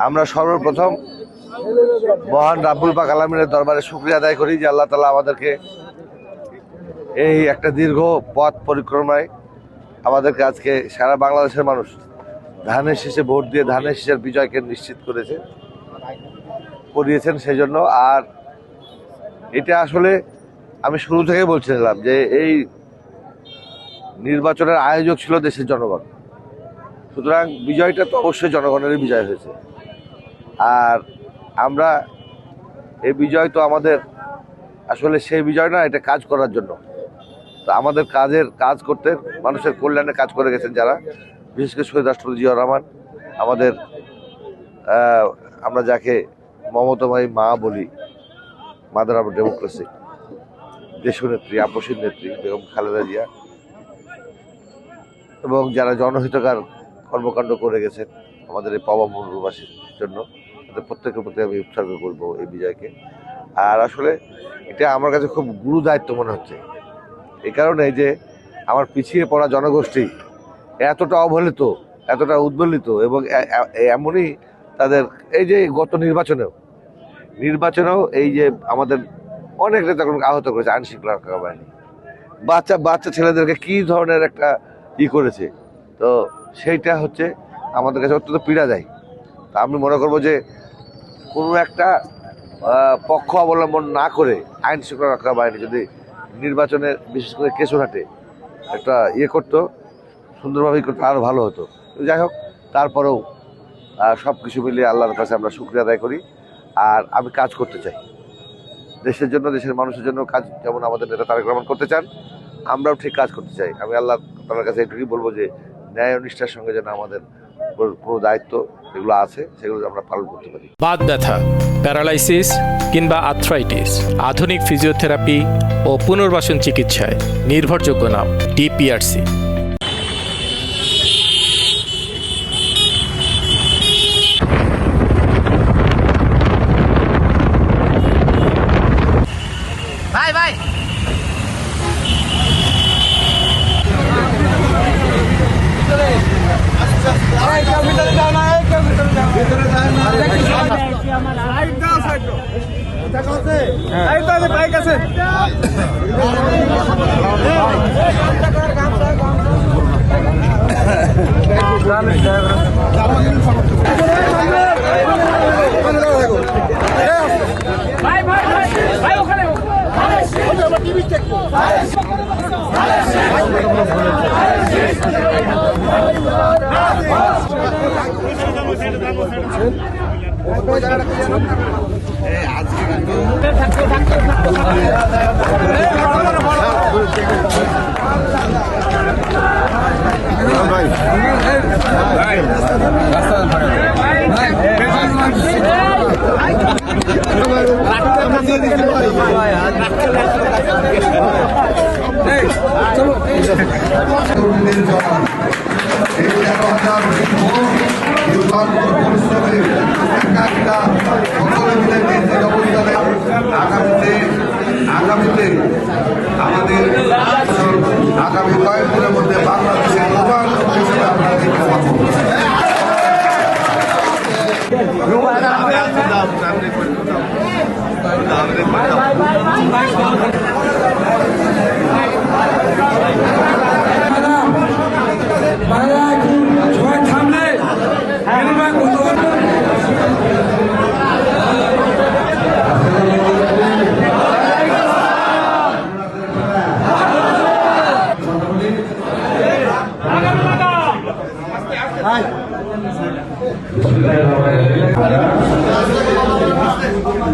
আমরা সর্বপ্রথম মহান রাব্বুল পাক আলামিনের দরবারে শুকরিয়া আদায় করি যে আল্লাহ তাআলা আমাদেরকে এই একটা দীর্ঘ পথ পরিক্রমায় আমাদেরকে আজকে সারা বাংলাদেশের মানুষ ধানের শীষে ভোট দিয়ে ধানের শীষের বিজয়কে নিশ্চিত করিয়েছেন সেই জন্য। আর এটা আসলে আমি শুরু থেকে বলছিলাম যে এই নির্বাচনের আয়োজক ছিল দেশের জনগণ, সুতরাং বিজয়টা তো অবশ্যই জনগণেরই বিজয় হয়েছে। আর আমরা এই বিজয় তো আমাদের আসলে সেই বিজয় না, এটা কাজ করার জন্য। তো আমাদের কাজ করতে মানুষের কল্যাণে কাজ করে গেছেন যারা, বিশেষ করে শহীদ রাষ্ট্রপতি জিয়াউর রহমান, আমাদের আমরা যাকে মমতাময়ী মা বলি, মাদার অফ ডেমোক্রেসি, দেশনেত্রী, আপসীর নেত্রী বেগম খালেদা জিয়া, এবং যারা জনহিতকর কর্মকাণ্ড করে গেছেন আমাদের এই পাওয়া মরুবাসীর জন্য, তাদের প্রত্যেকের প্রতি আমি উৎসর্গ করবো এই বিজয়কে। আর আসলে এটা আমার কাছে খুব গুরু দায়িত্ব মনে হচ্ছে, এই কারণে যে আমার পিছিয়ে পড়া জনগোষ্ঠী এতটা অবহেলিত, এতটা উদ্বেলিত, এবং এমনই তাদের এই যে গত নির্বাচনেও এই যে আমাদের অনেক নেতাকর্মীকে আহত করেছে আইন শৃঙ্খলা রক্ষা বাহিনী, বাচ্চা ছেলেদেরকে কি ধরনের একটা করেছে, তো সেইটা হচ্ছে আমাদের কাছে অত্যন্ত পীড়া দেয়। তা আমি মনে করবো যে কোনো একটা পক্ষ অবলম্বন না করে আইন শৃঙ্খলা রক্ষা বাহিনী যদি নির্বাচনের বিশেষ করে কেশরহাটে একটা করতো, সুন্দরভাবে করতো, আরও ভালো হতো। যাই হোক, তারপরেও সব কিছু মিলিয়ে আল্লাহর কাছে আমরা শুকরিয়া আদায় করি। আর আমি কাজ করতে চাই দেশের জন্য, দেশের মানুষের জন্য কাজ, যেমন আমাদের নেতা তারেক রহমান করতে চান, আমরাও ঠিক কাজ করতে চাই। আমি আল্লাহ তাআলার কাছে এটুকুই বলবো যে ন্যায় ও নিষ্ঠার সঙ্গে যেন আমাদের কোনো দায়িত্ব যেগুলো আছে সেগুলো আমরা পালন করতে পারি। বাত ব্যথা, প্যারালাইসিস কিংবা আর্থ্রাইটিস, আধুনিক ফিজিওথেরাপি ও পুনর্বাসন চিকিৎসায় নির্ভরযোগ্য নাম ডিপিআরসি। ভাই বাইক আছে আগামীতে আমাদের আগামী কয়েকদিনের মধ্যে বাংলাদেশের প্রধান হিসেবে আপনারা দেখতে পাবো।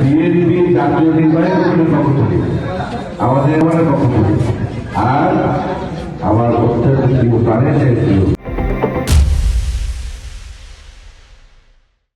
বিএনপি জাতীয় নির্বাহী কমিটির পক্ষ থেকে আমাদের পক্ষ থেকে